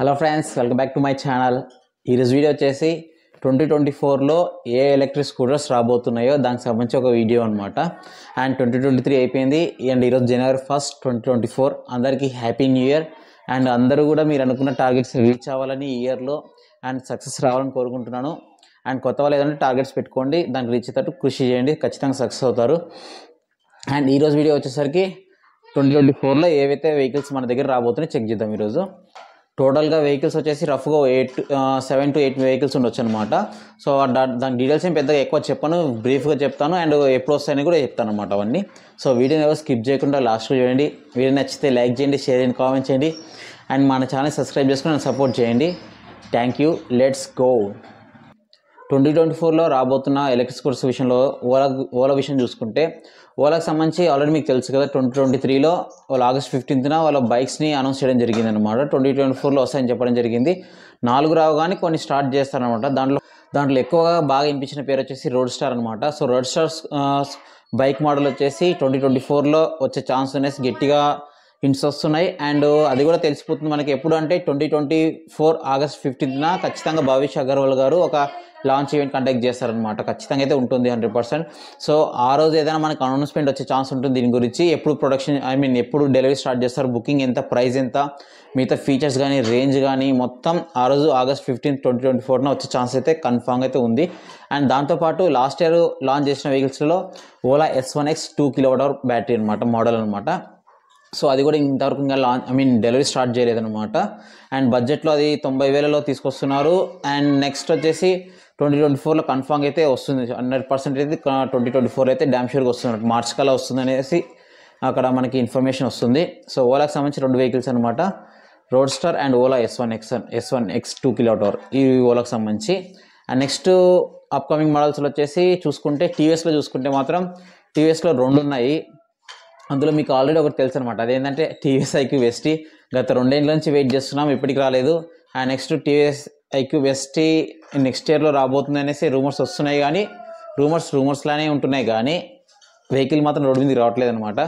Hello friends, welcome back to my channel. ఈరోజు video వచ్చేసి 2024లో ఏ electric scooters రాబోతున్నాయో దానికి సంబంధించి ఒక వీడియో అనమాట. అండ్ 2023 అయిపోయింది అండ్ ఈరోజు January 1st 2024. అందరికీ హ్యాపీ న్యూ ఇయర్. అండ్ అందరూ కూడా మీరు అనుకున్న టార్గెట్స్ రీచ్ అవ్వాలని ఈ ఇయర్లో అండ్ సక్సెస్ రావాలని కోరుకుంటున్నాను. అండ్ కొత్త వాళ్ళు ఏదైనా టార్గెట్స్ పెట్టుకోండి, దానికి రీచ్ అయ్యేటట్టు కృషి చేయండి, ఖచ్చితంగా సక్సెస్ అవుతారు. అండ్ ఈరోజు వీడియో వచ్చేసరికి 2024లో ఏవైతే వెహికల్స్ మన దగ్గర రాబోతున్నాయో చెక్ చేద్దాం. ఈరోజు టోటల్గా వెహికల్స్ వచ్చేసి రఫ్గా 7 to 8 వెహికల్స్ ఉండొచ్చు అనమాట. సో దాని డీటెయిల్స్ ఏం పెద్దగా ఎక్కువ చెప్పను, బ్రీఫ్గా చెప్తాను అండ్ ఎప్పుడు వస్తాయని కూడా చెప్తాను అనమాట అవన్నీ. సో వీడియోని ఎవరు స్కిప్ చేయకుండా లాస్ట్గా చూడండి. వీడియో నచ్చితే లైక్ చేయండి, షేర్ చేయండి, కామెంట్ చేయండి అండ్ మన ఛానల్ సబ్స్క్రైబ్ చేసుకుని నన్ను సపోర్ట్ చేయండి. Thank you. Let's go. 2024లో రాబోతున్న ఎలక్ట్రిక్ స్కూటర్స్ విషయంలో ఓలా విషయం చూసుకుంటే, ఓలాకి సంబంధించి ఆల్రెడీ మీకు తెలుసు కదా, 2023లో వాళ్ళు August 15th వాళ్ళ బైక్స్ని అనౌన్స్ చేయడం జరిగింది అనమాట. 2024లో వస్తాయని చెప్పడం జరిగింది. 4 రావు కానీ కొన్ని స్టార్ట్ చేస్తారనమాట. దాంట్లో ఎక్కువగా బాగా వినిపించిన పేరు వచ్చేసి రోడ్ స్టార్ అనమాట. So road star bike model వచ్చేసి 2024లో వచ్చే ఛాన్స్ అనేసి గట్టిగా హింట్స్ వస్తున్నాయి. అండ్ అది కూడా తెలిసిపోతుంది మనకి ఎప్పుడు అంటే 2024 August 15th ఖచ్చితంగా భవిష్ అగర్వాల్ గారు ఒక లాంచ్ ఈవెంట్ కండక్ట్ చేస్తారనమాట. ఖచ్చితంగా అయితే ఉంటుంది 100%. సో ఆ రోజు ఏదైనా మనకు అనౌన్స్మెంట్ వచ్చే ఛాన్స్ ఉంటుంది దీని గురించి. ఎప్పుడు ప్రొడక్షన్ ఎప్పుడు డెలివరీ స్టార్ట్ చేస్తారు, బుకింగ్ ఎంత, ప్రైస్ ఎంత, మిగతా ఫీచర్స్ కానీ రేంజ్ కానీ మొత్తం ఆ రోజు August 15th 2024 వచ్చే ఛాన్స్ అయితే కన్ఫామ్గా అయితే ఉంది. అండ్ దాంతోపాటు లాస్ట్ ఇయర్ లాంచ్ చేసిన వెహికల్స్లో ఓలా S1X 2 kWh బ్యాటరీ అనమాట, మోడల్ అనమాట. సో అది కూడా ఇంతవరకు ఇంకా డెలివరీ స్టార్ట్ చేయలేదన్నమాట. అండ్ బడ్జెట్లో అది 90,000లో తీసుకొస్తున్నారు. అండ్ నెక్స్ట్ వచ్చేసి 2024లో కన్ఫామ్ అయితే వస్తుంది, 100% అయితే 2024 అయితే డ్యామ్ షూర్గా వస్తుంది, మార్చ్ కల్లా వస్తుంది అనేసి అక్కడ మనకి ఇన్ఫర్మేషన్ వస్తుంది. సో ఓలాకి సంబంధించి 2 వెహికల్స్ అనమాట, road star and Ola S1X 2 kWh ఈ ఓలాకి సంబంధించి. అండ్ నెక్స్ట్ అప్కమింగ్ మోడల్స్లో వచ్చేసి చూసుకుంటే టీవీఎస్లో చూసుకుంటే మాత్రం టీవీఎస్లో 2 ఉన్నాయి. అందులో మీకు ఆల్రెడీ ఒకటి తెలుసు అనమాట, అదేంటంటే టీవీఎస్ ఐక్యూబ్ ఎస్టీ. గత 2 ఏళ్ళ నుంచి వెయిట్ చేస్తున్నాం, ఇప్పటికి రాలేదు. And next TVS iQube ST next ఇయర్లో రాబోతుంది అనేసి రూమర్స్ వస్తున్నాయి, కానీ రూమర్స్లానే ఉంటున్నాయి, కానీ వెహికల్ మాత్రం రోడ్డు మీదకి రావట్లేదు అనమాట.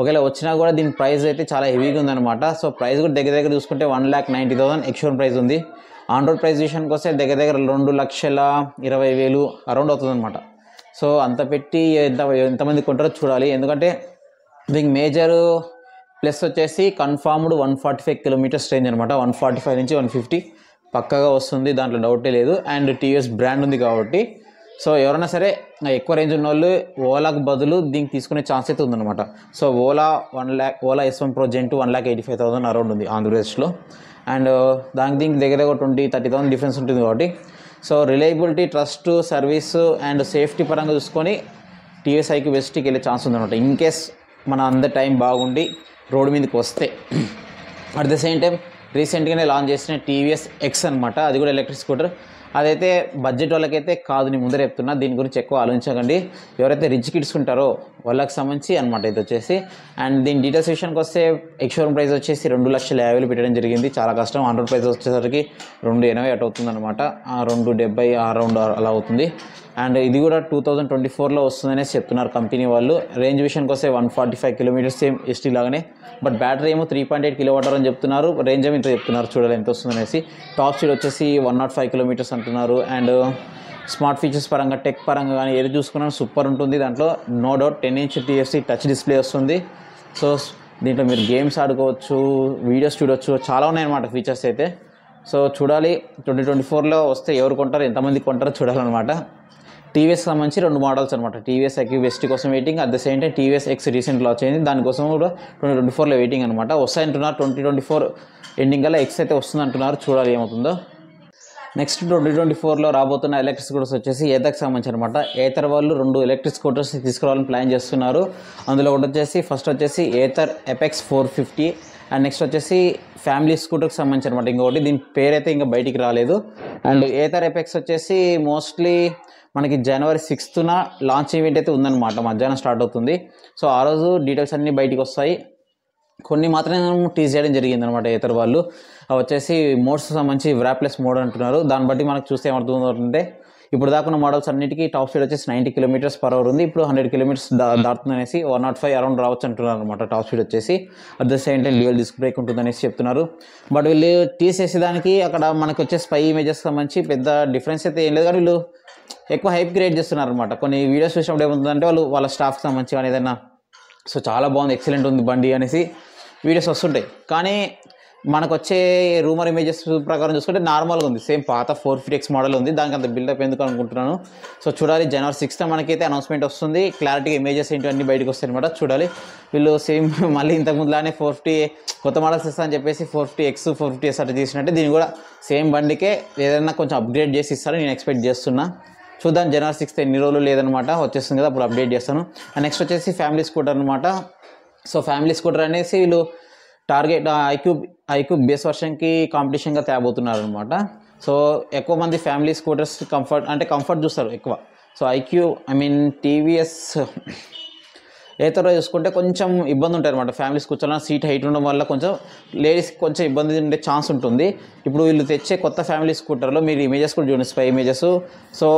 ఒకవేళ వచ్చినా కూడా దీని ప్రైస్ అయితే చాలా హెవీగా ఉందన్నమాట. సో ప్రైస్ కూడా దగ్గర చూసుకుంటే 1,90,000 ఎక్స్షోరూమ్ ప్రైస్ ఉంది. ఆన్ రోడ్ ప్రైస్ విషయానికి వస్తే దగ్గర 2,20,000 అరౌండ్ అవుతుంది అనమాట. సో అంత పెట్టి ఎంతమంది కొంటారో చూడాలి. ఎందుకంటే దీనికి మేజర్ ప్లస్ వచ్చేసి కన్ఫామ్డ్ 145 kilometers రేంజ్ అనమాట. 145 నుంచి 150 పక్కగా వస్తుంది, దాంట్లో డౌటే లేదు. అండ్ టీవీఎస్ బ్రాండ్ ఉంది కాబట్టి సో ఎవరైనా సరే ఎక్కువ రేంజ్ ఉన్న వాళ్ళు ఓలాకు బదులు దీనికి తీసుకునే ఛాన్స్ అయితే ఉందన్నమాట. So Ola S1 Pro Gen 2 1,85,000 around ఉంది ఆంధ్రప్రదేశ్లో. అండ్ దీనికి దగ్గర 20-30,000 డిఫరెన్స్ ఉంటుంది కాబట్టి so reliability, trust, service and safety పరంగా చూసుకొని టీవీఎస్ ఐక్యూబ్ ఎస్టీకి వెళ్ళే ఛాన్స్ ఉందన్నమాట. ఇన్ కేస్ మన అందరి టైం బాగుండి రోడ్డు మీదకి వస్తే. అట్ ద సేమ్ టైం రీసెంట్గానే లాంచ్ చేసిన టీవీఎస్ X అనమాట, అది కూడా ఎలక్ట్రిక్ స్కూటర్. అదైతే బడ్జెట్ వాళ్ళకైతే కాదు, నేను ముందర చెప్తున్నా, దీని గురించి ఎక్కువ ఆలోచించకండి. ఎవరైతే రిచ్ కిడ్స్ ఉంటారో వాళ్ళకి సంబంధించి అనమాట ఇది వచ్చేసి. అండ్ దీని డీటెయిల్స్ విషయానికి వస్తే ఎక్స్షోరూమ్ ప్రైస్ వచ్చేసి 2,50,000 పెట్టడం జరిగింది, చాలా కష్టం. ఆన్ రోడ్ ప్రైస్ వచ్చేసరికి 2,80,000 అటు అవుతుంది అనమాట, 2,70 అరౌండ్ అలా అవుతుంది. అండ్ ఇది కూడా 2024లో వస్తుందనేసి చెప్తున్నారు కంపెనీ వాళ్ళు. రేంజ్ విషయానికి వస్తే 145 kilometers సేమ్ ఎస్టీ లాగానే, బట్ బ్యాటరీ ఏమో 3.8 kWh అని చెప్తున్నారు. రేంజ్ ఏమో ఇంత చెప్తున్నారు, చూడాలి ఎంత వస్తుందనేసి. టాప్ స్పీడ్ వచ్చేసి 105 kilometers అంటున్నారు. అండ్ స్మార్ట్ ఫీచర్స్ పరంగా, టెక్ పరంగా కానీ ఏది చూసుకున్నా సూపర్ ఉంటుంది. దాంట్లో no doubt 10-inch TFT touch display వస్తుంది. సో దీంట్లో మీరు గేమ్స్ ఆడుకోవచ్చు, వీడియోస్ చూడవచ్చు, చాలా ఉన్నాయన్నమాట ఫీచర్స్ అయితే. సో చూడాలి 2024లో వస్తే ఎవరు కొంటారో, ఎంతమంది కొంటారో చూడాలన్నమాట. టీవీఎస్ సంబంధించి 2 మోడల్స్ అనమాట, టీవీఎస్ ఐక్యూబ్ ఎస్టీ కోసం waiting, at the same time TVS X recent launch అయింది, దానికోసం కూడా 2024లో వెయిటింగ్ అనమాట. వస్తాయంటున్నారు 2024 ఎండింగ్ కల్లా X అయితే వస్తుంది అంటున్నారు, చూడాలి ఏమవుతుందో. నెక్స్ట్ 2024లో రాబోతున్న ఎలక్ట్రిక్ స్కూటర్స్ వచ్చేసి ఏథర్కి సంబంధించి అనమాట. ఏథర్ వాళ్ళు 2 ఎలక్ట్రిక్ స్కూటర్స్ తీసుకురావాలని ప్లాన్ చేస్తున్నారు. అందులో ఒకటి వచ్చేసి ఫస్ట్ వచ్చేసి ఏథర్ Apex 450 అండ్ నెక్స్ట్ వచ్చేసి ఫ్యామిలీ స్కూటర్కి సంబంధించి అనమాట ఇంకొకటి. దీని పేరైతే ఇంకా బయటికి రాలేదు. అండ్ ఏథర్ Apex వచ్చేసి మోస్ట్లీ మనకి January 6th లాంచ్ ఈవెంట్ అయితే ఉందన్నమాట, మధ్యాహ్నం స్టార్ట్ అవుతుంది. సో ఆ రోజు డీటెయిల్స్ అన్నీ బయటికి వస్తాయి. కొన్ని మాత్రమే టీజ్ చేయడం జరిగింది అనమాట ఏథర్ వాళ్ళు. వచ్చేసి మోడ్స్ సంబంధించి వ్రాప్లెస్ మోడ్ అంటున్నారు. దాన్ని బట్టి మనకు చూస్తే ఏమవుతుందంటే ఇప్పుడు దాకా మోడల్స్ అన్నిటికీ టాప్ స్పీడ్ వచ్చేసి 90 km/h ఉంది. ఇప్పుడు 100 km దాటుతుంది అనేసి 105 అరౌండ్ రావచ్చు అంటున్నారు అనమాట టాప్ స్పీడ్ వచ్చేసి. At the same time dual disc brake ఉంటుంది అనేసి చెప్తున్నారు. బట్ వీళ్ళు తీసేసేదానికి అక్కడ మనకు వచ్చే స్పై ఇమేజెస్ సంబంధించి పెద్ద డిఫరెన్స్ అయితే ఏం లేదు, కానీ వీళ్ళు ఎక్కువ హైప్ క్రియేట్ చేస్తున్నారు అనమాట. కొన్ని వీడియోస్ చూసినప్పుడు ఏముంటుందంటే వాళ్ళ స్టాఫ్కి సంబంధించి కానీ ఏదైనా సో చాలా బాగుంది, ఎక్సలెంట్ ఉంది బండి అనేసి వీడియోస్ వస్తుంటాయి. కానీ మనకు వచ్చే రూమర్ ఇమేజెస్ ప్రకారం చూసుకుంటే నార్మల్గా ఉంది, సేమ్ పాత 450X మోడల్ ఉంది. దానికి అంత బిల్డప్ ఎందుకు అనుకుంటున్నాను. సో చూడాలి, January 6th మనకైతే అనౌన్స్మెంట్ వస్తుంది. క్లారిటీగా ఇమేజెస్ ఏంటి అన్నీ బయటకు వస్తాయి అనమాట. చూడాలి, వీళ్ళు సేమ్ మళ్ళీ ఇంతకుముందులానే 450 కొత్త మోడల్స్ ఇస్తా అని చెప్పేసి 450X 450S అట్లా తీసినట్టే దీన్ని కూడా సేమ్ బండికే ఏదైనా కొంచెం అప్గ్రేడ్ చేసి ఇస్తారని నేను ఎక్స్పెక్ట్ చేస్తున్నా. చూద్దాం, January 6th ఎన్ని రోజులు లేదనమాట, వచ్చేస్తుంది కదా అప్పుడు అప్డేట్ చేస్తాను. అండ్ నెక్స్ట్ వచ్చేసి ఫ్యామిలీ స్కూటర్ అనమాట. సో ఫ్యామిలీ స్కూటర్ అనేసి వీళ్ళు టార్గెట్ ఐక్యూబ్ బేస్ వర్షన్కి కాంపిటీషన్గా తేబోతున్నారు అనమాట. సో ఎక్కువ మంది ఫ్యామిలీ స్కూటర్స్ కంఫర్ట్ చూస్తారు ఎక్కువ. సో టీవీఎస్ ఏతర చూసుకుంటే కొంచెం ఇబ్బంది ఉంటుంది అనమాట. ఫ్యామిలీస్ కూర్చోాలన్నా సీట్ హైట్ ఉండడం వల్ల కొంచెం లేడీస్కి కొంచెం ఇబ్బంది ఉండే ఛాన్స్ ఉంటుంది. ఇప్పుడు వీళ్ళు తెచ్చే కొత్త ఫ్యామిలీ స్కూటర్లో మీరు ఇమేజెస్ కూడా చూడండి, స్పై ఇమేజెస్. సో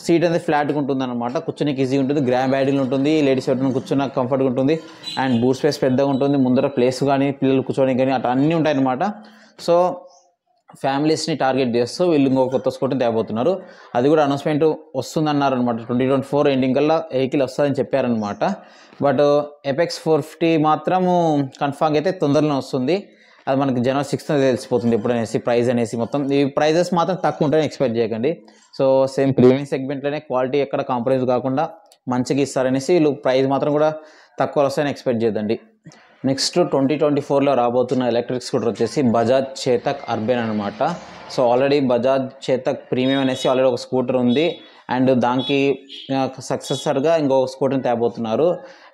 సీట్ అనేది ఫ్లాట్గా ఉంటుంది అనమాట, కూర్చొనికి ఈజీగా ఉంటుంది, గ్రామ్ బ్యాడిల్ ఉంటుంది, లేడీస్ ఎవరైనా కూర్చున్న కంఫర్ట్గా ఉంటుంది. అండ్ బూట్ స్పేస్ పెద్దగా ఉంటుంది, ముందర ప్లేస్ కానీ పిల్లలు కూర్చోడానికి కానీ అట్లా అన్నీ ఉంటాయి అనమాట. సో ఫ్యామిలీస్ని టార్గెట్ చేస్తూ వీళ్ళు ఇంకో కొత్త స్కూటర్ తేబోతున్నారు. అది కూడా అనౌన్స్మెంట్ వస్తుందన్నారు అనమాట. 2024 ఎండింగ్ కల్లా వెహికల్ వస్తుందని చెప్పారనమాట. బట్ ఎపెక్స్ 450 మాత్రము కన్ఫామ్ అయితే తొందరలో వస్తుంది. అది మనకి January 6th తెలిసిపోతుంది ఎప్పుడనేసి. ప్రైస్ అనేసి మొత్తం ఈ ప్రైజెస్ మాత్రం తక్కువ ఉంటాయని ఎక్స్పెక్ట్ చేయకండి. సో సేమ్ ప్రీమియం సెగ్మెంట్లోనే క్వాలిటీ ఎక్కడ కాంప్రమైజ్ కాకుండా మంచిగా ఇస్తారనేసి వీళ్ళు ప్రైస్ మాత్రం కూడా తక్కువ వస్తాయని ఎక్స్పెక్ట్ చేయదండి. నెక్స్ట్ 2024లో రాబోతున్న ఎలక్ట్రిక్ స్కూటర్ వచ్చేసి బజాజ్ చేతక్ అర్బన్ అనమాట. So already Bajaj Chetak premium అనేసి ఆల్రెడీ ఒక స్కూటర్ ఉంది. అండ్ దానికి సక్సెసర్గా ఇంకొక స్కూటర్ని తేబోతున్నారు.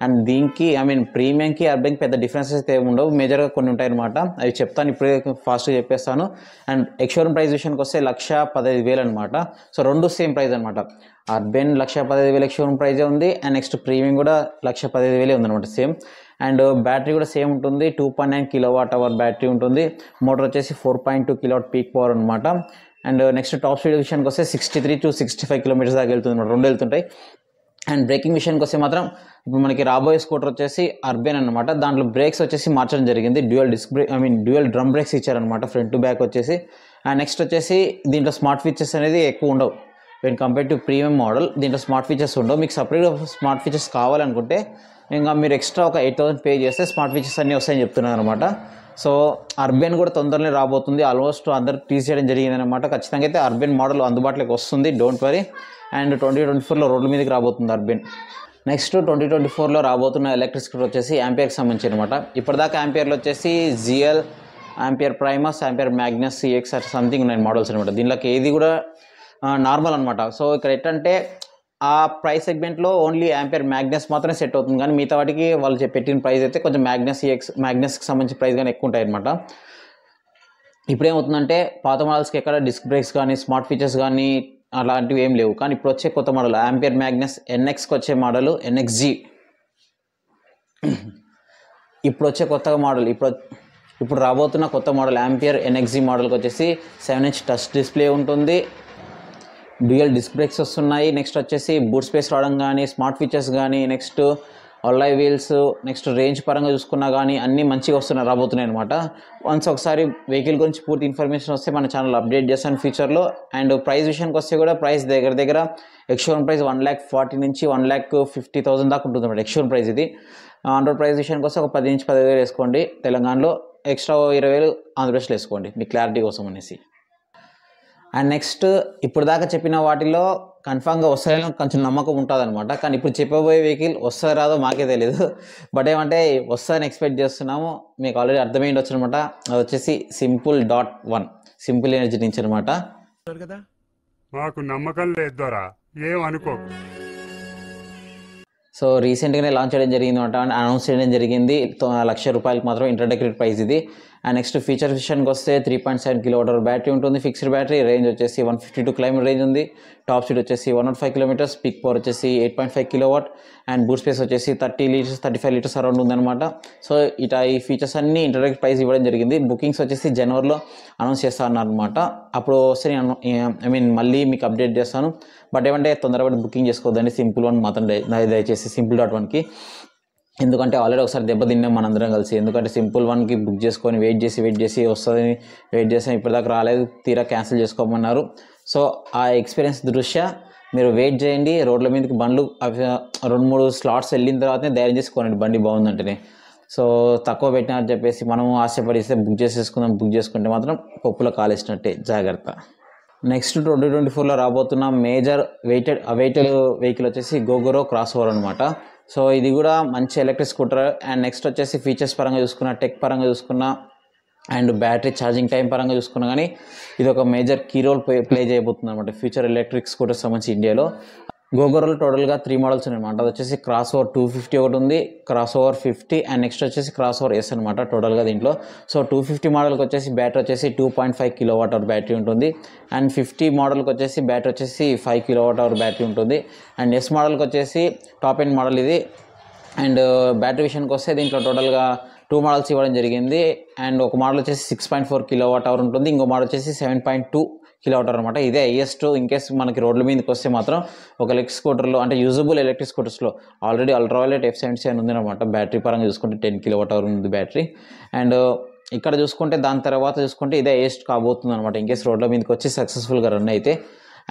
అండ్ దీనికి ప్రీమియంకి అర్బన్కి పెద్ద డిఫరెన్సెస్ అయితే ఉండవు, మేజర్గా కొన్ని ఉంటాయన్నమాట. అవి చెప్తాను, ఇప్పుడే ఫాస్ట్గా చెప్పేస్తాను. అండ్ ఎక్స్షోరూమ్ ప్రైస్ విషయానికి వస్తే 1,15,000 అనమాట. సో రెండు సేమ్ ప్రైస్ అనమాట. అర్బన్ 1,15,000 ఎక్స్షోరూమ్ ప్రైజే ఉంది. అండ్ నెక్స్ట్ ప్రీమియం కూడా 1,15,000 ఉందన్నమాట సేమ్. అండ్ బ్యాటరీ కూడా సేమ్ ఉంటుంది, 2.9 kWh బ్యాటరీ ఉంటుంది. మోటార్ వచ్చేసి 4.2 kW పీక్ పవర్ అనమాట. అండ్ నెక్స్ట్ టాప్ స్పీడ్ విషయానికి వస్తే 63 to 65 km దాకా వెళ్తుంది అనమాట, రెండు వెళ్తుంటాయి. అండ్ బ్రేకింగ్ విషయానికి వస్తే మాత్రం ఇప్పుడు మనకి రాబోయే స్కూటర్ వచ్చేసి అర్బన్ అనమాట. దాంట్లో బ్రేక్స్ వచ్చేసి మార్చడం జరిగింది, డ్యూయల్ డ్రమ్ బ్రేక్స్ ఇచ్చారనమాట ఫ్రంట్ టు బ్యాక్ వచ్చేసి. అండ్ నెక్స్ట్ వచ్చేసి దీంట్లో స్మార్ట్ ఫీచర్స్ అనేది ఎక్కువ ఉండవు when compare to premium model. దీంట్లో స్మార్ట్ ఫీచర్స్ ఉండవు. మీకు సపరేట్గా స్మార్ట్ ఫీచర్స్ కావాలనుకుంటే ఇంకా మీరు ఎక్స్ట్రా ఒక 8,000 పే చేస్తే స్మార్ట్ ఫీచర్స్ అన్నీ వస్తాయని చెప్తున్నారు అనమాట. సో అర్బన్ కూడా తొందరలో రాబోతుంది, ఆల్మోస్ట్ అందరు టీజ్ చేయడం జరిగింది అనమాట. ఖచ్చితంగా అయితే అర్బన్ మోడల్ అందుబాటులోకి వస్తుంది, డోంట్ వరీ. అండ్ 2024లో రోడ్ల మీదకి రాబోతుంది అర్బన్. నెక్స్ట్ 2024లో రాబోతున్న ఎలక్ట్రిక్ స్కూటర్ వచ్చేసి యాంపియర్కి సంబంధించి అనమాట. ఇప్పటిదాకా యాంపియర్లో వచ్చేసి GL, ampere Primus, ampere Magnus, CX at something ఉన్నాయి మోడల్స్ అనమాట. దీనిలోకి ఏది కూడా నార్మల్ అనమాట. సో ఇక్కడ ఏంటంటే ఆ ప్రైస్ సెగ్మెంట్లో ఓన్లీ యాంపియర్ మ్యాగ్నస్ మాత్రమే సెట్ అవుతుంది, కానీ మిగతా వాటికి వాళ్ళు పెట్టిన ప్రైస్ అయితే కొంచెం మ్యాగ్నస్కి సంబంధించిన ప్రైస్ కానీ ఎక్కువ ఉంటాయి అనమాట. ఇప్పుడేమవుతుందంటే పాత మోడల్స్కి ఎక్కడ డిస్క్ బ్రేక్స్ కానీ స్మార్ట్ ఫీచర్స్ కానీ అలాంటివి ఏం లేవు. కానీ ఇప్పుడు వచ్చే కొత్త మోడల్ యాంపియర్ మ్యాగ్నస్ NXకి వచ్చే మోడల్ NXG, ఇప్పుడు వచ్చే కొత్తగా మోడల్ ఇప్పుడు రాబోతున్న కొత్త మోడల్ యాంపియర్ NXG మోడల్కి వచ్చేసి 7-inch టచ్ డిస్ప్లే ఉంటుంది, డ్యూయల్ డిస్క్ బ్రేక్స్ వస్తున్నాయి. నెక్స్ట్ వచ్చేసి బూట్ స్పేస్ రావడం కానీ స్మార్ట్ ఫీచర్స్ కానీ next alloy wheels, next range పరంగా చూసుకున్నా కానీ అన్నీ మంచిగా రాబోతున్నాయి అనమాట. వన్స్ ఒకసారి వెహికల్ గురించి పూర్తి ఇన్ఫర్మేషన్ వస్తే మన ఛానల్ అప్డేట్ చేస్తాను ఫ్యూచర్లో. అండ్ ప్రైస్ విషయానికి వస్తే కూడా ప్రైస్ దగ్గర ఎక్స్షోరూమ్ ప్రైస్ 1,40,000 నుంచి 1,50,000 దాకా ఉంటుంది అనమాట ఎక్స్షోరూమ్ ప్రైస్. ఇది ఆన్ రోడ్ ప్రైస్ విషయానికి వస్తే ఒక 10 నుంచి 10,000 వేసుకోండి తెలంగాణలో, ఎక్స్ట్రా 20,000 ఆంధ్రప్రదేశ్లో వేసుకోండి మీ క్లారిటీ కోసం అనేసి. అండ్ నెక్స్ట్ ఇప్పుడు దాకా చెప్పిన వాటిలో కన్ఫామ్గా వస్తాయని కొంచెం నమ్మకం ఉంటుంది అనమాట. కానీ ఇప్పుడు చెప్పబోయే వెహికల్ వస్తుందో రాదో మాకే తెలియదు, బట్ ఏమంటే వస్తుందని ఎక్స్పెక్ట్ చేస్తున్నాము. మీకు ఆల్రెడీ అర్థమైంది అనమాట. అది వచ్చేసి Simple.1 సింపుల్ ఎనర్జీ నుంచి అనమాట. మాకు నమ్మకం లేదు, ఏం అనుకోకు. సో రీసెంట్గానే లాంచ్ చేయడం జరిగింది అనమాట, అనౌన్స్ చేయడం జరిగింది. 1,00,000 రూపాయలకి మాత్రం ఇంట్రడక్టరీ ప్రైస్ ఇది. అండ్ నెక్స్ట్ ఫీచర్ విషయానికి వస్తే 3.7 kWh బ్యాటరీ ఉంటుంది, ఫిక్స్డ్ బ్యాటరీ. రేంజ్ వచ్చేసి 152 km రేంజ్ ఉంది. టాప్ స్పీడ్ వచ్చేసి 105 km, పీక్ పవర్ వచ్చేసి 8.5 kW, అండ్ బూట్ స్పేస్ వచ్చేసి 30 లీటర్స్ 35 లీటర్స్ అరౌండ్ ఉందన్నమాట. సో ఇట్లా ఈ ఫీచర్స్ అన్ని ఇంట్రడక్ట్ ప్రైస్ ఇవ్వడం జరిగింది. బుకింగ్స్ వచ్చేసి జనవరిలో అనౌన్స్ చేస్తాను అనమాట. అప్పుడు వస్తే నేను మళ్ళీ మీకు అప్డేట్ చేస్తాను. బట్ ఏమంటే తొందరపడి బుకింగ్ చేసుకోవద్దండి, సింపుల్ వన్ మాత్రం దయచేసి Simple.1కి. ఎందుకంటే ఆల్రెడీ ఒకసారి దెబ్బతిన్నాం మనందరం కలిసి. ఎందుకంటే సింపుల్ 1కి బుక్ చేసుకొని వెయిట్ చేసి వస్తుందని వెయిట్ చేసాం, ఇప్పటిదాకా రాలేదు, తీరా క్యాన్సిల్ చేసుకోమన్నారు. సో ఆ ఎక్స్పీరియన్స్ దృష్ట్యా మీరు వెయిట్ చేయండి. రోడ్ల మీదకి బండ్లు 2-3 స్లాట్స్ వెళ్ళిన తర్వాతనే ధైర్యం చేసుకోండి బండి బాగుందంటేనే. సో తక్కువ పెట్టినారని చెప్పేసి మనం ఆశపడిస్తే బుక్ చేసుకుంటే మాత్రం పప్పులో కాలేసినట్టే, జాగ్రత్త. నెక్స్ట్ 2024లో రాబోతున్న మేజర్ వెయిటెడ్ వెహికల్ వచ్చేసి గోగోరో క్రాస్ ఓవర్ అనమాట. సో ఇది కూడా మంచి ఎలక్ట్రిక్ స్కూటర్. అండ్ నెక్స్ట్ వచ్చేసి ఫీచర్స్ పరంగా చూసుకున్న, టెక్ పరంగా చూసుకున్న, అండ్ బ్యాటరీ ఛార్జింగ్ టైం పరంగా చూసుకున్నా కానీ ఇది ఒక మేజర్ కీ రోల్ ప్లే చేయబోతుంది అనమాట ఫ్యూచర్ ఎలక్ట్రిక్ స్కూటర్స్ సంబంధించి ఇండియాలో. గోగోరోలో టోటల్గా 3 మోడల్స్ ఉన్నాయన్నమాట. అది వచ్చేసి క్రాస్ ఓవర్ 250 ఒకటి ఉంది, క్రాస్ ఓవర్ 50, అండ్ నెక్స్ట్ వచ్చేసి క్రాస్ ఓవర్ ఎస్ అనమాట టోటల్గా దీంట్లో. సో 250 మోడల్కి వచ్చేసి బ్యాటరీ వచ్చేసి 2.5 kWh బ్యాటరీ ఉంటుంది. అండ్ 50 మోడల్కి వచ్చేసి బ్యాటరీ వచ్చేసి 5 kWh బ్యాటరీ ఉంటుంది. అండ్ ఎస్ మోడల్కి వచ్చేసి టాప్ ఎండ్ మోడల్ ఇది. అండ్ బ్యాటరీ విషయానికి వస్తే దీంట్లో టోటల్గా 2 మోడల్స్ ఇవ్వడం జరిగింది. అండ్ ఒక మోడల్ వచ్చేసి 6.4 kWh ఉంటుంది, ఇంకో మోడల్ వచ్చేసి 7.2 kWh అనమాట. ఇదే హైయెస్ట్. ఇన్కేస్ మనకి రోడ్ల మీదకి వస్తే మాత్రం ఒక ఎలక్ట్రిక్ స్కూటర్లో, అంటే యూజబుల్ ఎలక్ట్రిక్ స్కూటర్స్లో ఆల్రెడీ అల్ట్రావైలెట్ F77 ఉంది అనమాట. బ్యాటరీ పరంగా చూసుకుంటే 10 kWh ఉంది బ్యాటరీ. అండ్ ఇక్కడ చూసుకుంటే దాని తర్వాత చూసుకుంటే ఇదే హైయెస్ట్ కాబోతుంది అనమాట ఇన్కేస్ రోడ్ల మీదకి వచ్చి సక్సెస్ఫుల్గా రన్ అయితే.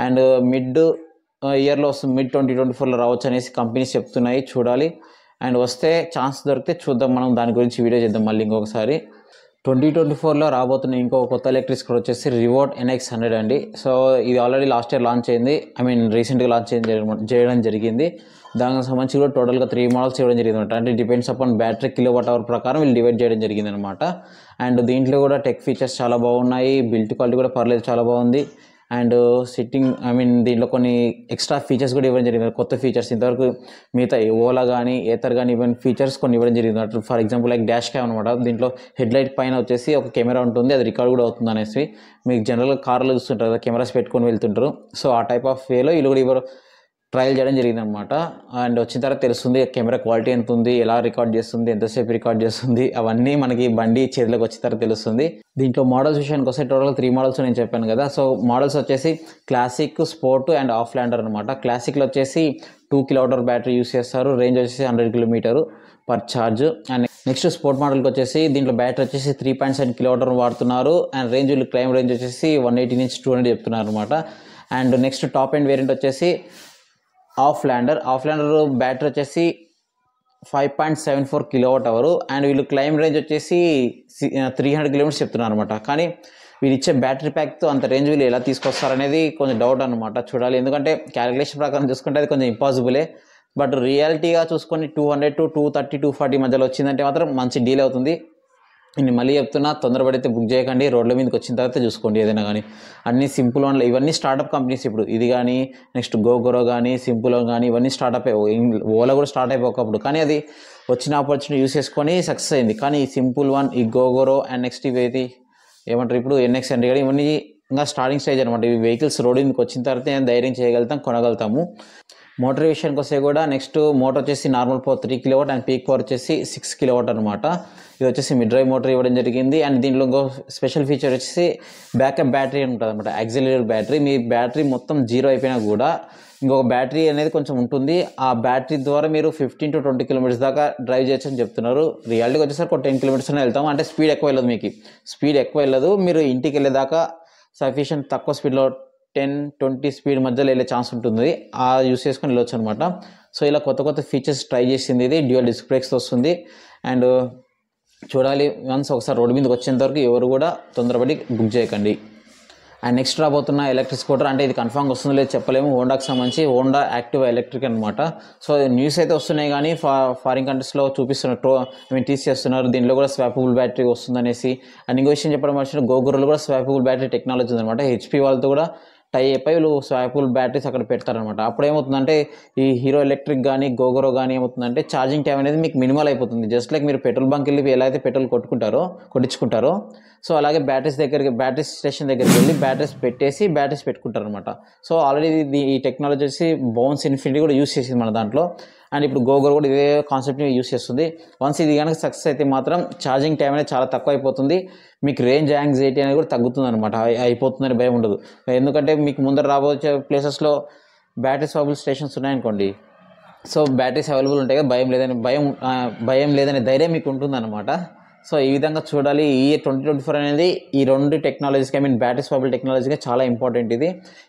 అండ్ మిడ్ ఇయర్లో వస్తుంది, మిడ్ 2024లో రావచ్చు అనేసి కంపెనీస్ చెప్తున్నాయి, చూడాలి. అండ్ వస్తే ఛాన్స్ దొరికితే చూద్దాం, మనం దాని గురించి వీడియో చేద్దాం మళ్ళీ ఇంకొకసారి. 2024లో రాబోతున్న ఇంకో కొత్త ఎలక్ట్రిక్ స్కూటర్ వచ్చేసి రివోట్ NX100 అండి. సో ఇది ఆల్రెడీ లాస్ట్ ఇయర్ లాంచ్ అయింది, రీసెంట్గా లాంచ్ చేయడం జరిగింది. దానికి సంబంధించి కూడా టోటల్గా 3 మోడల్స్ ఇవ్వడం జరిగింది అనమాట. అంటే డిపెండ్స్ అపాన్ బ్యాటరీ kWh ప్రకారం వీళ్ళు డివైడ్ చేయడం జరిగింది అనమాట. అండ్ దీంట్లో కూడా టెక్ ఫీచర్స్ చాలా బాగున్నాయి, బిల్ట్ క్వాలిటీ కూడా పర్లేదు, చాలా బాగుంది. అండ్ సిట్టింగ్ దీంట్లో కొన్ని ఎక్స్ట్రా ఫీచర్స్ కూడా ఇవ్వడం జరిగింది, కొత్త ఫీచర్స్. ఇంతవరకు మిగతా ఓలా కానీ ఏతర్ కానీ ఈవెన్ ఫీచర్స్ కొన్ని ఇవ్వడం జరిగింది. For example like dash cam అనమాట. దీంట్లో హెడ్ లైట్ పైన వచ్చేసి ఒక కెమెరా ఉంటుంది, అది రికార్డ్ కూడా అవుతుంది అనేసి. మీకు జనరల్గా కార్లో చూస్తుంటారు కదా, కెమెరాస్ పెట్టుకొని వెళ్తుంటారు. సో ఆ టైప్ ఆఫ్ వేలో వీళ్ళు కూడా ట్రయల్ చేయడం జరిగింది అనమాట. అండ్ వచ్చిన తర్వాత తెలుస్తుంది కెమెరా క్వాలిటీ ఎంత ఉంది, ఎలా రికార్డ్ చేస్తుంది, ఎంతసేపు రికార్డ్ చేస్తుంది, అవన్నీ మనకి బండి చేతిలోకి వచ్చిన తర్వాత తెలుస్తుంది. దీంట్లో మోడల్స్ విషయానికి వస్తే టోటల్గా 3 మోడల్స్ నేను చెప్పాను కదా. సో మోడల్స్ వచ్చేసి క్లాసిక్, స్పోర్ట్ అండ్ ఆఫ్లాండర్ అనమాట. క్లాసిక్లో వచ్చేసి 2 kWh బ్యాటరీ యూస్ చేస్తారు, రేంజ్ వచ్చేసి 100 km per charge. And next sport మోడల్కి వచ్చేసి దీంట్లో బ్యాటరీ వచ్చేసి 3.7 kWh వాడుతున్నారు. అండ్ రేంజ్ క్లైమ్ రేంజ్ వచ్చేసి 180 నుంచి 200 చెప్తున్నారు అనమాట. And next top end variant వచ్చేసి ఆఫ్లాండర్ బ్యాటరీ వచ్చేసి 5.74 kWh. అండ్ వీళ్ళు క్లైమ్ రేంజ్ వచ్చేసి 300 km చెప్తున్నారు అనమాట. కానీ వీళ్ళు ఇచ్చే బ్యాటరీ ప్యాక్తో అంత రేంజ్ వీళ్ళు ఎలా తీసుకొస్తారనేది కొంచెం డౌట్ అనమాట, చూడాలి. ఎందుకంటే క్యాలిక్యులేషన్ ప్రకారం చూసుకుంటే అది కొంచెం ఇంపాసిబులే. బట్ రియాలిటీగా చూసుకొని 200 to 230, 240 మధ్యలో వచ్చిందంటే మాత్రం మంచి డీల్ అవుతుంది. నేను మళ్ళీ చెప్తున్నా, తొందరపడితే బుక్ చేయకండి, రోడ్ల మీదకి వచ్చిన తర్వాత చూసుకోండి ఏదైనా కానీ. అన్నీ సింపుల్ వన్లో, ఇవన్నీ స్టార్టప్ కంపెనీస్. ఇప్పుడు ఇది కానీ, నెక్స్ట్ గోగోరో కానీ, సింపుల్ కానీ, ఇవన్నీ స్టార్టప్ అయ్యి, ఓలా కూడా స్టార్ట్ అయిపోకప్పుడు. కానీ అది వచ్చిన ఆపర్చునిటీ యూస్ చేసుకొని సక్సెస్ అయింది. కానీ ఈ సింపుల్ వన్, ఈ గోగోరో అండ్ నెక్స్ట్ ఇవి ఏమంటారు ఇప్పుడు NX100 కానీ, ఇవన్నీ ఇంకా స్టార్టింగ్ స్టేజ్ అనమాట. ఈ వెహికల్స్ రోడ్ మీదకి వచ్చిన తర్వాత ధైర్యం చేయగలుగుతాం, కొనగలుగుతాము. మోటార్ విషయానికి వస్తే కూడా నెక్స్ట్ మోటార్ వచ్చేసి normal power 3 kW and peak power వచ్చేసి 6 kW అనమాట. ఇది వచ్చేసి మిడ్ డ్రైవ్ మోటార్ ఇవ్వడం జరిగింది. అండ్ దీంట్లో ఇంకో స్పెషల్ ఫీచర్ వచ్చేసి బ్యాకప్ బ్యాటరీ ఉంటుంది అనమాట, యాక్సిలరీ బ్యాటరీ. మీ బ్యాటరీ మొత్తం 0 అయిపోయినా కూడా ఇంకొక బ్యాటరీ అనేది కొంచెం ఉంటుంది. ఆ బ్యాటరీ ద్వారా మీరు 15 to 20 km దాకా డ్రైవ్ చేయొచ్చు అని చెప్తున్నారు. రియాలిటీకి వచ్చేసరికి ఒక 10 km వెళ్తాం, అంటే స్పీడ్ ఎక్కువ వెళ్ళదు, మీకు స్పీడ్ ఎక్కువ వెళ్ళదు. మీరు ఇంటికి వెళ్ళేదాకా సఫిషియంట్ తక్కువ స్పీడ్లో 10-20 స్పీడ్ మధ్యలో వెళ్ళే ఛాన్స్ ఉంటుంది, ఆ యూస్ చేసుకొని వెళ్ళొచ్చు అనమాట. సో ఇలా కొత్త ఫీచర్స్ ట్రై చేసింది. ఇది డ్యూయల్ డిస్క్ బ్రేక్స్ వస్తుంది. అండ్ చూడాలి, వన్స్ ఒకసారి రోడ్డు మీదకి వచ్చేంత వరకు ఎవరు కూడా తొందరపడి బుక్ చేయకండి. అండ్ నెక్స్ట్ రాబోతున్న ఎలక్ట్రిక్ స్కూటర్, అంటే ఇది కన్ఫామ్గా వస్తుందో లేదు చెప్పలేము, హోండాకి సంబంధించి హోండా యాక్టివా ఎలక్ట్రిక్ అనమాట. సో న్యూస్ అయితే వస్తున్నాయి కానీ ఫారిన్ కంట్రీస్లో చూపిస్తున్నారు, టీస్ చేస్తున్నారు. దీంట్లో కూడా స్వాపబుల్ బ్యాటరీ వస్తుందనేసి. అండ్ ఇంకో విషయం చెప్పడం వచ్చిన, గోగోరోలో కూడా స్వాపబుల్ బ్యాటరీ టెక్నాలజీ ఉందన్నమాట. HP వాళ్ళతో కూడా టై అయిపోయి వీళ్ళు స్వాపుల్ బ్యాటరీస్ అక్కడ పెడతారనమాట. అప్పుడు ఏమవుతుందంటే ఈ హీరో ఎలక్ట్రిక్ కానీ గోగోరో కానీ ఏమవుతుందంటే ఛార్జింగ్ టైం అనేది మీకు మినిమల్ అయిపోతుంది. జస్ట్ లైక్ మీరు పెట్రోల్ బంక్ వెళ్ళి ఎలా అయితే పెట్రోల్ కొట్టించుకుంటారో సో అలాగే బ్యాటరీ స్టేషన్ దగ్గరికి వెళ్ళి బ్యాటరీస్ పెట్టుకుంటారు అనమాట. సో ఆల్రెడీ ఈ టెక్నాలజీ వచ్చి బౌన్స్ ఇన్ఫినిటీ కూడా యూస్ చేసింది మన దాంట్లో. అండ్ ఇప్పుడు గోగోరో కూడా ఇదే కాన్సెప్ట్ని యూస్ చేస్తుంది. వన్స్ ఇది కనుక సక్సెస్ అయితే మాత్రం ఛార్జింగ్ టైం అనేది చాలా తక్కువ అయిపోతుంది. మీకు రేంజ్ యాంగ్జైటీ అనేది కూడా తగ్గుతుంది అనమాట. అయిపోతుందని భయం ఉండదు. ఎందుకంటే మీకు ముందర రాబోయే ప్లేసెస్లో బ్యాటరీ స్వాపుల్ స్టేషన్స్ ఉన్నాయనుకోండి, సో బ్యాటరీస్ అవైలబుల్ ఉంటాయి కదా, భయం లేదనే ధైర్యం మీకు ఉంటుందన్నమాట. సో ఈ విధంగా చూడాలి. ఈ 2024 అనేది ఈ రెండు టెక్నాలజీస్కి బ్యాటరీ స్వాపుల్ టెక్నాలజీకి చాలా ఇంపార్టెంట్.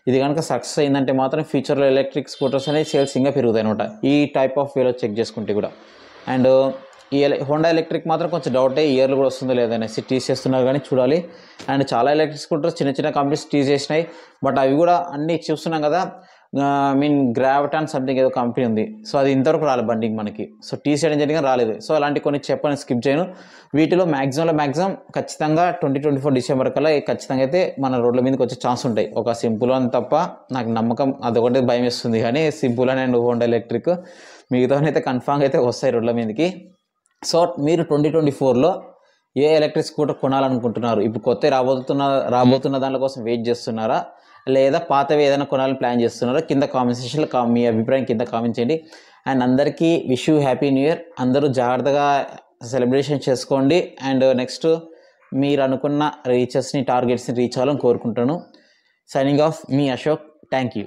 ఇది కనుక సక్సెస్ అయిందంటే మాత్రం ఫ్యూచర్లో ఎలక్ట్రిక్ స్కూటర్స్ అనేది సేల్స్ ఇంకా పెరుగుతాయి అనమాట, ఈ టైప్ ఆఫ్ వేలో చెక్ చేసుకుంటే కూడా. అండ్ ఈ హోండా ఎలక్ట్రిక్ మాత్రం కొంచెం డౌటే, ఇయర్లు కూడా వస్తుందో లేదనేసి టీజ్ చేస్తున్నారు కానీ చూడాలి. అండ్ చాలా ఎలక్ట్రిక్ స్కూటర్స్ చిన్న కంపెనీస్ టీజ్ చేసినాయి, బట్ అవి కూడా అన్నీ చూస్తున్నాం కదా. గ్రావిటాన్ సంథింగ్ ఏదో కంపెనీ ఉంది, సో అది ఇంతవరకు రాలేదు బండికి మనకి. సో టీజ్ చేయడం జరిగిన రాలేదు. సో అలాంటి కొన్ని చెప్పని స్కిప్ చేయను. వీటిలో మ్యాక్సిమం ఖచ్చితంగా 2024 డిసెంబర్ కల్లా ఖచ్చితంగా అయితే మన రోడ్ల మీదకి వచ్చే ఛాన్స్ ఉంటాయి. ఒక సింపుల్ అని తప్ప నాకు నమ్మకం అదొకటి భయం వేస్తుంది, కానీ సింపుల్ అండ్ హోండా ఎలక్ట్రిక్ మిగతావైతే కన్ఫామ్గా అయితే వస్తాయి రోడ్ల మీదకి. సో మీరు 2024లో ఏ ఎలక్ట్రిక్ స్కూటర్ కొనాలనుకుంటున్నారు? ఇప్పుడు కొత్త రాబోతున్న దాని కోసం వెయిట్ చేస్తున్నారా, లేదా పాతవి ఏదైనా కొనాలని ప్లాన్ చేస్తున్నారా? కింద కామెంట్ సెక్షన్లో మీ అభిప్రాయం కింద కామెంట్ చేయండి. అండ్ అందరికీ wish you happy new year. అందరూ జాగ్రత్తగా సెలబ్రేషన్ చేసుకోండి. అండ్ నెక్స్ట్ మీరు అనుకున్న టార్గెట్స్ని రీచ్ అవ్వాలని కోరుకుంటాను. Signing off me Ashok. Thank you.